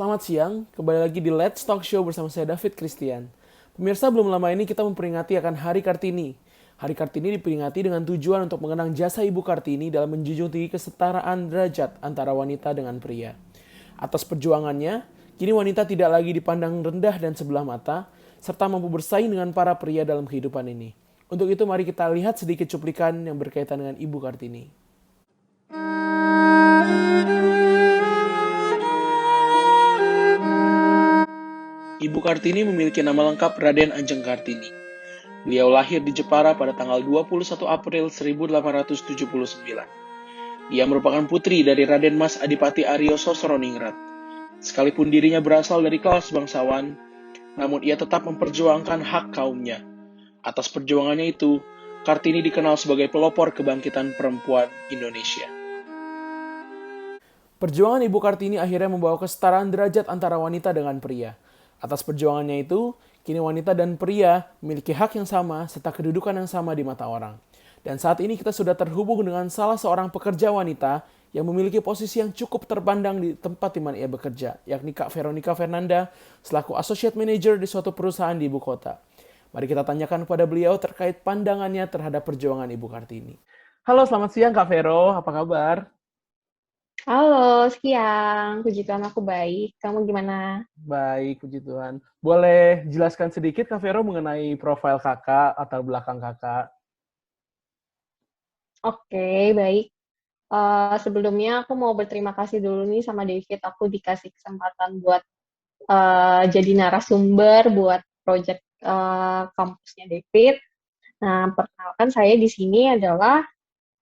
Selamat siang, kembali lagi di Let's Talk Show bersama saya David Christian. Pemirsa, belum lama ini kita memperingati akan Hari Kartini. Hari Kartini diperingati dengan tujuan untuk mengenang jasa Ibu Kartini dalam menjunjung tinggi kesetaraan derajat antara wanita dengan pria. Atas perjuangannya, kini wanita tidak lagi dipandang rendah dan sebelah mata, serta mampu bersaing dengan para pria dalam kehidupan ini. Untuk itu mari kita lihat sedikit cuplikan yang berkaitan dengan Ibu Kartini. Ibu Kartini memiliki nama lengkap Raden Ajeng Kartini. Beliau lahir di Jepara pada tanggal 21 April 1879. Ia merupakan putri dari Raden Mas Adipati Aryo Sosroningrat. Sekalipun dirinya berasal dari kelas bangsawan, namun ia tetap memperjuangkan hak kaumnya. Atas perjuangannya itu, Kartini dikenal sebagai pelopor kebangkitan perempuan Indonesia. Perjuangan Ibu Kartini akhirnya membawa kesetaraan derajat antara wanita dengan pria. Atas perjuangannya itu, kini wanita dan pria memiliki hak yang sama serta kedudukan yang sama di mata orang. Dan saat ini kita sudah terhubung dengan salah seorang pekerja wanita yang memiliki posisi yang cukup terpandang di tempat di mana ia bekerja, yakni Kak Veronica Fernanda, selaku Associate Manager di suatu perusahaan di ibu kota. Mari kita tanyakan kepada beliau terkait pandangannya terhadap perjuangan Ibu Kartini. Halo, selamat siang Kak Vero, apa kabar? Halo, siang. Puji Tuhan aku baik. Kamu gimana? Baik, puji Tuhan. Boleh jelaskan sedikit Kak Vero mengenai profil kakak, latar belakang kakak? Oke, baik. Sebelumnya aku mau berterima kasih dulu nih sama David. Aku dikasih kesempatan buat jadi narasumber buat project kampusnya David. Nah, perkenalkan saya di sini adalah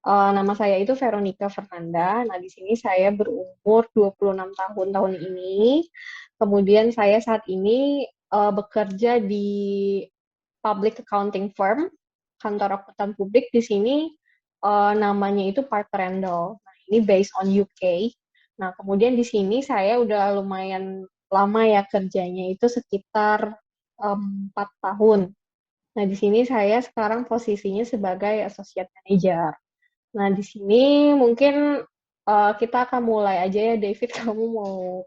nama saya itu Veronica Fernanda. Nah, di sini saya berumur 26 tahun tahun ini. Kemudian saya saat ini bekerja di public accounting firm, kantor akuntan publik di sini namanya itu Parker Randall. Nah, ini based on UK. Nah, kemudian di sini saya udah lumayan lama ya kerjanya itu sekitar 4 tahun. Nah, di sini saya sekarang posisinya sebagai associate manager. Nah, di sini mungkin kita akan mulai aja ya, David. Kamu mau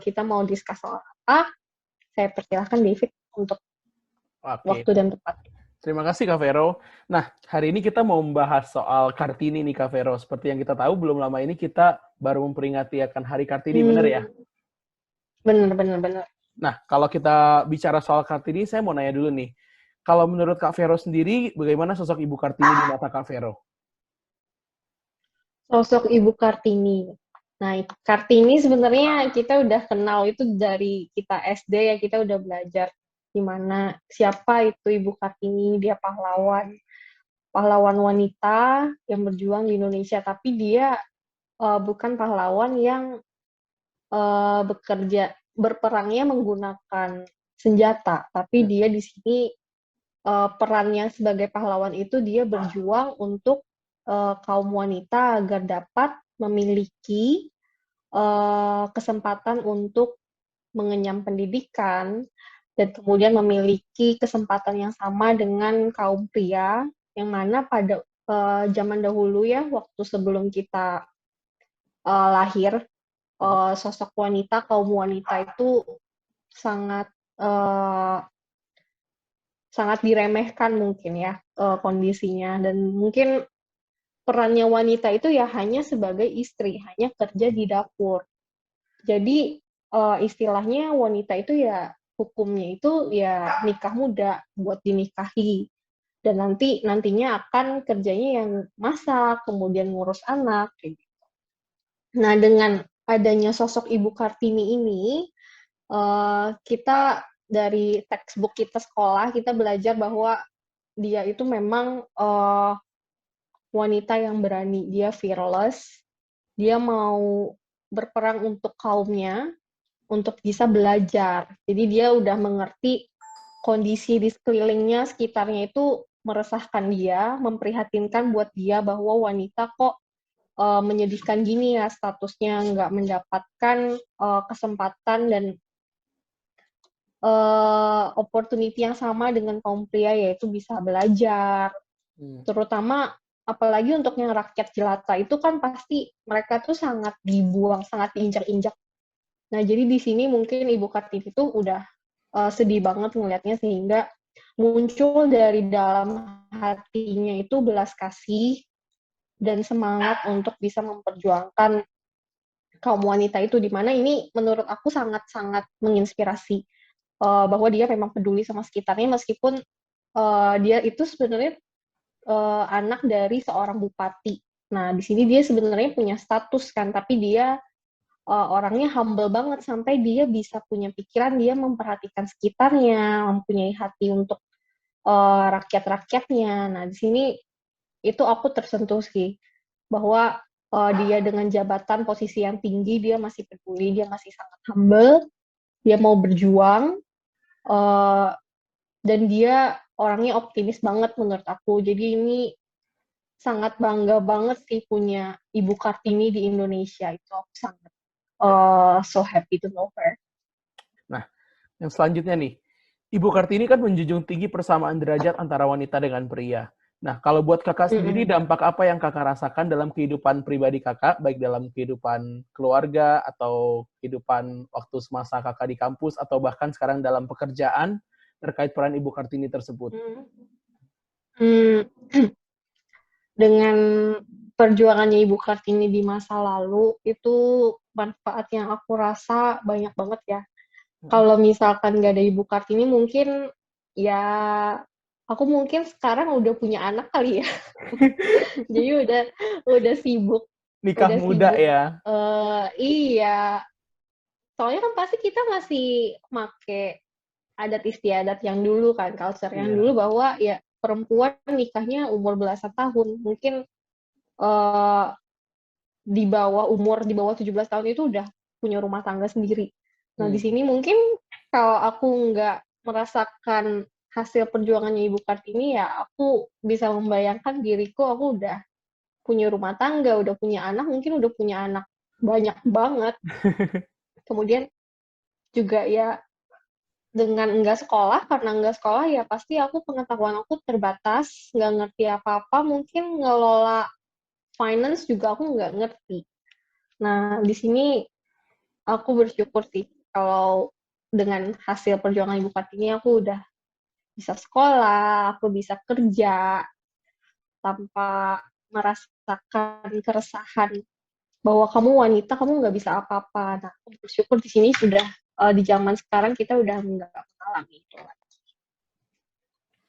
kita mau discuss soal apa? Saya persilahkan David untuk Oke, waktu dan tempat. terima kasih Kak Vero. Nah, hari ini kita mau membahas soal Kartini nih Kak Vero. Seperti yang kita tahu, belum lama ini kita baru memperingati akan Hari Kartini, benar ya? Hmm, bener, bener, bener. Nah, kalau kita bicara soal Kartini, saya mau nanya dulu nih. Kalau menurut Kak Vero sendiri, bagaimana sosok Ibu Kartini di mata Kak Vero? Sosok Ibu Kartini. Nah, Kartini sebenarnya kita udah kenal itu dari kita SD ya, kita udah belajar gimana siapa itu Ibu Kartini, dia pahlawan, pahlawan wanita yang berjuang di Indonesia, tapi dia bukan pahlawan yang bekerja berperangnya menggunakan senjata, tapi dia di sini perannya sebagai pahlawan itu dia berjuang untuk kaum wanita agar dapat memiliki kesempatan untuk mengenyam pendidikan dan kemudian memiliki kesempatan yang sama dengan kaum pria yang mana pada zaman dahulu ya waktu sebelum kita lahir sosok wanita kaum wanita itu sangat uh, sangat diremehkan mungkin ya kondisinya dan mungkin perannya wanita itu ya hanya sebagai istri, hanya kerja di dapur. Jadi istilahnya wanita itu ya hukumnya itu ya nikah muda buat dinikahi dan nantinya akan kerjanya yang masak, kemudian ngurus anak. Nah dengan adanya sosok Ibu Kartini ini, kita dari textbook kita sekolah kita belajar bahwa dia itu memang wanita yang berani, dia fearless, dia mau berperang untuk kaumnya, untuk bisa belajar. Jadi dia udah mengerti kondisi di sekelilingnya, sekitarnya itu meresahkan dia, memprihatinkan buat dia bahwa wanita kok menyedihkan gini ya statusnya, nggak mendapatkan kesempatan dan opportunity yang sama dengan kaum pria, yaitu bisa belajar, Hmm. terutama apalagi untuk yang rakyat jelata itu kan pasti mereka tuh sangat dibuang, sangat diinjak-injak Nah, jadi di sini mungkin Ibu Kartini tuh udah sedih banget ngelihatnya sehingga muncul dari dalam hatinya itu belas kasih dan semangat untuk bisa memperjuangkan kaum wanita itu, di mana ini menurut aku sangat-sangat menginspirasi bahwa dia memang peduli sama sekitarnya meskipun dia itu sebenarnya anak dari seorang bupati. Nah, di sini dia sebenarnya punya status kan, tapi dia orangnya humble banget sampai dia bisa punya pikiran, dia memperhatikan sekitarnya, mempunyai hati untuk rakyat-rakyatnya. Nah, di sini itu aku tersentuh sih bahwa dia dengan jabatan posisi yang tinggi dia masih peduli, dia masih sangat humble, dia mau berjuang uh, dan dia orangnya optimis banget menurut aku. Jadi ini sangat bangga banget sih punya Ibu Kartini di Indonesia. Itu aku sangat so happy to know her. Nah, yang selanjutnya nih, Ibu Kartini kan menjunjung tinggi persamaan derajat antara wanita dengan pria. Nah, kalau buat kakak sendiri, Mm-mm. dampak apa yang kakak rasakan dalam kehidupan pribadi kakak, baik dalam kehidupan keluarga, atau kehidupan waktu semasa kakak di kampus, atau bahkan sekarang dalam pekerjaan, terkait peran Ibu Kartini tersebut? Hmm, dengan perjuangannya Ibu Kartini di masa lalu, itu manfaat yang aku rasa banyak banget ya. Kalau misalkan nggak ada Ibu Kartini, mungkin ya aku mungkin sekarang udah punya anak kali ya. Jadi udah sibuk, Nikah udah muda sibuk. ya. Iya, soalnya kan pasti kita masih make adat istiadat yang dulu kan, culture yang Iya. dulu bahwa ya perempuan nikahnya umur belasan tahun. Mungkin eh, di bawah 17 tahun itu udah punya rumah tangga sendiri. Nah, di Hmm. sini mungkin kalau aku nggak merasakan hasil perjuangannya Ibu Kartini, ya aku bisa membayangkan diriku, aku udah punya rumah tangga, udah punya anak, mungkin udah punya anak banyak banget. Kemudian juga ya dengan enggak sekolah, karena enggak sekolah ya pasti aku pengetahuan aku terbatas, nggak ngerti apa-apa, mungkin ngelola finance juga aku nggak ngerti. Nah, di sini aku bersyukur sih kalau dengan hasil perjuangan Ibu Kartini aku udah bisa sekolah, aku bisa kerja tanpa merasakan keresahan bahwa kamu wanita, kamu nggak bisa apa-apa. Nah, aku bersyukur di sini sudah di zaman sekarang kita udah nggak mengalami itu.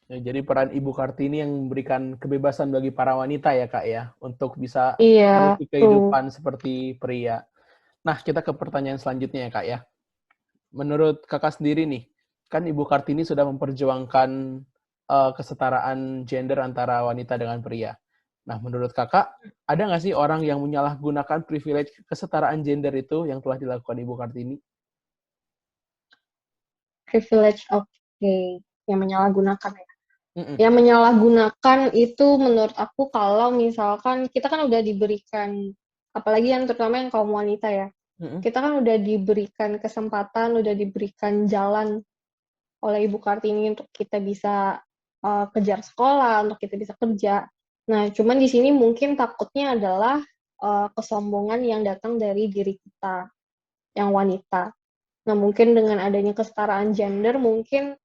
Ya, jadi peran Ibu Kartini yang memberikan kebebasan bagi para wanita ya Kak ya, untuk bisa Iya, memiliki tuh. kehidupan seperti pria. Nah, kita ke pertanyaan selanjutnya ya Kak ya. Menurut Kakak sendiri nih, kan Ibu Kartini sudah memperjuangkan kesetaraan gender antara wanita dengan pria. Nah, menurut Kakak, ada nggak sih orang yang menyalahgunakan privilege kesetaraan gender itu yang telah dilakukan Ibu Kartini? Privilege, oke. Okay. Yang menyalahgunakan ya. Mm-mm. Yang menyalahgunakan itu menurut aku kalau misalkan kita kan udah diberikan, apalagi yang terutama yang kaum wanita ya, Mm-mm. kita kan udah diberikan kesempatan, udah diberikan jalan oleh Ibu Kartini untuk kita bisa kejar sekolah, untuk kita bisa kerja. Nah, cuman di sini mungkin takutnya adalah kesombongan yang datang dari diri kita, yang wanita. Nah, mungkin dengan adanya kesetaraan gender, mungkin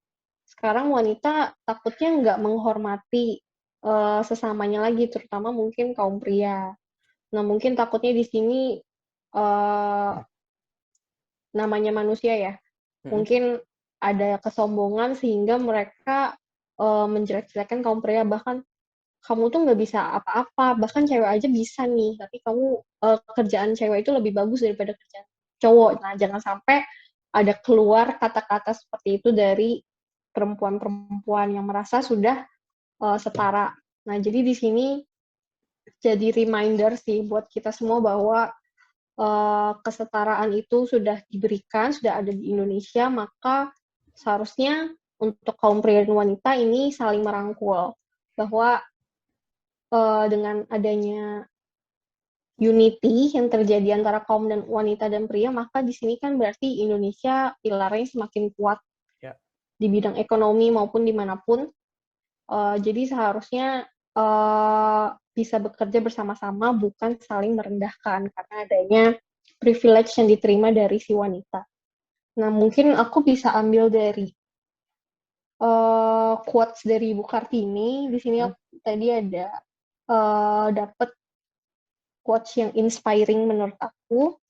sekarang wanita takutnya nggak menghormati sesamanya lagi, terutama mungkin kaum pria. Nah, mungkin takutnya di sini uh, namanya manusia ya, Mm-mm. mungkin ada kesombongan sehingga mereka menjelek-jelekan kaum pria, bahkan kamu tuh nggak bisa apa-apa, bahkan cewek aja bisa nih, tapi kamu kerjaan cewek itu lebih bagus daripada kerjaan cowok. Nah, jangan sampai ada keluar kata-kata seperti itu dari perempuan-perempuan yang merasa sudah setara. Nah, jadi di sini jadi reminder sih buat kita semua bahwa kesetaraan itu sudah diberikan, sudah ada di Indonesia, maka seharusnya untuk kaum pria dan wanita ini saling merangkul. Bahwa dengan adanya unity yang terjadi antara kaum dan wanita dan pria, maka di sini kan berarti Indonesia pilarnya semakin kuat Ya. di bidang ekonomi maupun dimanapun. Jadi seharusnya bisa bekerja bersama-sama, bukan saling merendahkan karena adanya privilege yang diterima dari si wanita. Nah, mungkin aku bisa ambil dari quotes dari Ibu Kartini. Di sini tadi ada dapat quotes yang inspiring menurut aku.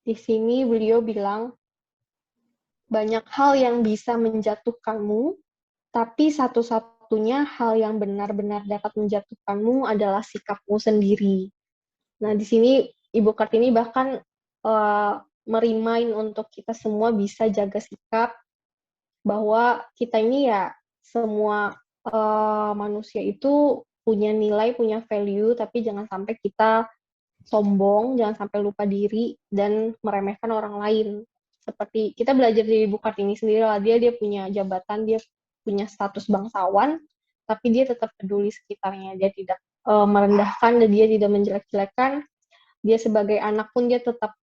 Di sini beliau bilang, banyak hal yang bisa menjatuhkanmu, tapi satu-satunya hal yang benar-benar dapat menjatuhkanmu adalah sikapmu sendiri. Nah, di sini Ibu Kartini bahkan merimain untuk kita semua bisa jaga sikap, bahwa kita ini ya semua manusia itu punya nilai, punya value, tapi jangan sampai kita sombong, jangan sampai lupa diri dan meremehkan orang lain. Seperti kita belajar dari Ibu Kartini sendiri lah, dia punya jabatan, dia punya status bangsawan, tapi dia tetap peduli sekitarnya, dia tidak merendahkan dan dia tidak menjelek-jelekan. Dia sebagai anak pun dia tetap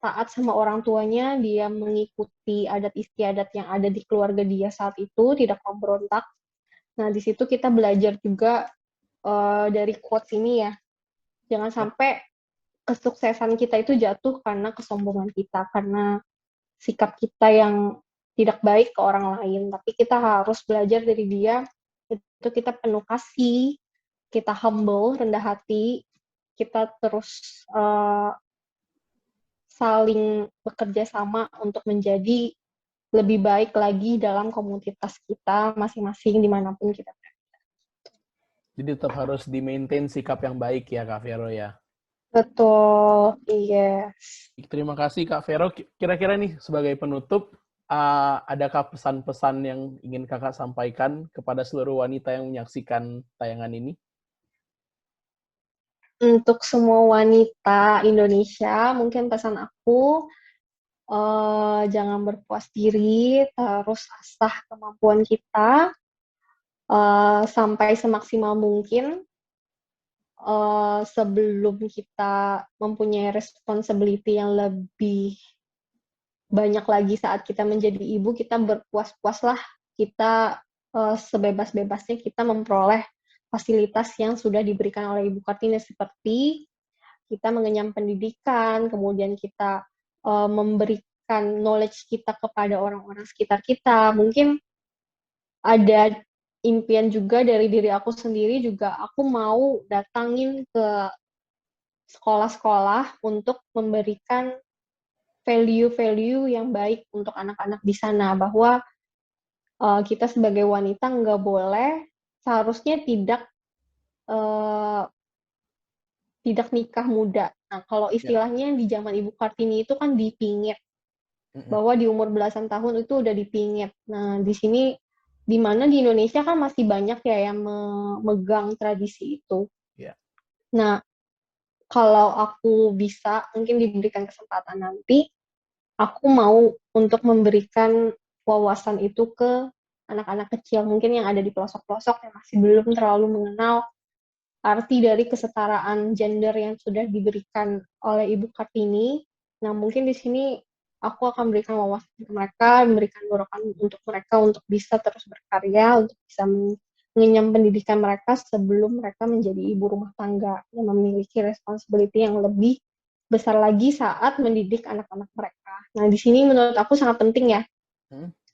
taat sama orang tuanya, dia mengikuti adat istiadat yang ada di keluarga dia saat itu, tidak memberontak. Nah, di situ kita belajar juga dari quotes ini ya, jangan sampai kesuksesan kita itu jatuh karena kesombongan kita, karena sikap kita yang tidak baik ke orang lain. Tapi kita harus belajar dari dia, itu kita penuh kasih, kita humble, rendah hati, kita terus saling bekerja sama untuk menjadi lebih baik lagi dalam komunitas kita masing-masing dimanapun kita berada. Jadi tetap harus di-maintain sikap yang baik ya, Kak Vero ya. Betul, iya. Terima kasih Kak Vero. Kira-kira nih sebagai penutup, adakah pesan-pesan yang ingin Kakak sampaikan kepada seluruh wanita yang menyaksikan tayangan ini? Untuk semua wanita Indonesia, mungkin pesan aku, jangan berpuas diri, terus asah kemampuan kita, sampai semaksimal mungkin, sebelum kita mempunyai responsibility yang lebih banyak lagi saat kita menjadi ibu, kita berpuas-puaslah, kita sebebas-bebasnya kita memperoleh fasilitas yang sudah diberikan oleh Ibu Kartini, seperti kita mengenyam pendidikan, kemudian kita memberikan knowledge kita kepada orang-orang sekitar kita. Mungkin ada impian juga dari diri aku sendiri juga, aku mau datangin ke sekolah-sekolah untuk memberikan value-value yang baik untuk anak-anak di sana, bahwa kita sebagai wanita nggak boleh, seharusnya tidak nikah muda. Nah, kalau istilahnya di zaman Ibu Kartini itu kan dipingit, bahwa di umur belasan tahun itu udah dipingit. Nah, di sini, di mana di Indonesia kan masih banyak ya yang memegang tradisi itu. Nah, kalau aku bisa, mungkin diberikan kesempatan nanti, aku mau untuk memberikan wawasan itu ke anak-anak kecil, mungkin yang ada di pelosok-pelosok yang masih belum terlalu mengenal arti dari kesetaraan gender yang sudah diberikan oleh Ibu Kartini. Nah, mungkin di sini aku akan berikan wawasan ke mereka, memberikan dorongan untuk mereka untuk bisa terus berkarya, untuk bisa mengenyam pendidikan mereka sebelum mereka menjadi ibu rumah tangga yang memiliki responsibility yang lebih besar lagi saat mendidik anak-anak mereka. Nah, di sini menurut aku sangat penting ya,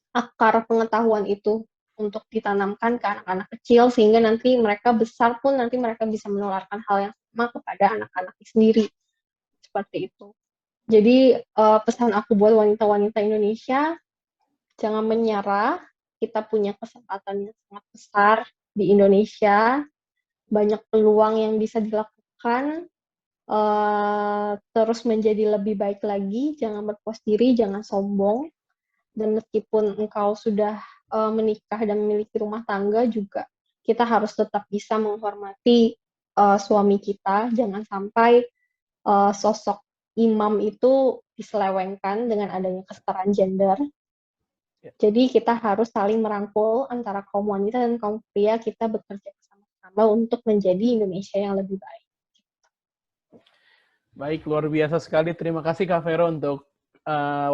akar pengetahuan itu untuk ditanamkan ke anak-anak kecil, sehingga nanti mereka besar pun nanti mereka bisa menularkan hal yang sama kepada anak-anaknya sendiri. Seperti itu. Jadi pesan aku buat wanita-wanita Indonesia, jangan menyerah, kita punya kesempatan yang sangat besar di Indonesia, banyak peluang yang bisa dilakukan, terus menjadi lebih baik lagi, jangan berpuas diri, jangan sombong, dan meskipun engkau sudah menikah dan memiliki rumah tangga juga, kita harus tetap bisa menghormati suami kita, jangan sampai sosok imam itu diselewengkan dengan adanya kesetaraan gender. Jadi kita harus saling merangkul antara kaum wanita dan kaum pria, kita bekerja bersama-sama untuk menjadi Indonesia yang lebih baik. Baik, luar biasa sekali. Terima kasih Kak Vero untuk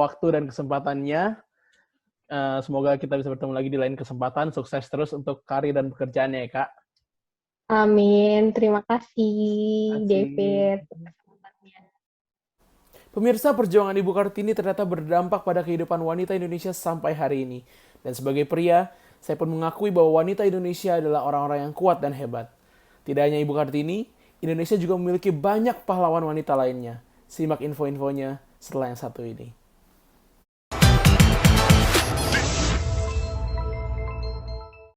waktu dan kesempatannya. Semoga kita bisa bertemu lagi di lain kesempatan. Sukses terus untuk karir dan pekerjaannya ya, Kak. Amin. Terima kasih, David. Pemirsa, perjuangan Ibu Kartini ternyata berdampak pada kehidupan wanita Indonesia sampai hari ini. Dan sebagai pria, saya pun mengakui bahwa wanita Indonesia adalah orang-orang yang kuat dan hebat. Tidak hanya Ibu Kartini, Indonesia juga memiliki banyak pahlawan wanita lainnya. Simak info-infonya setelah yang satu ini.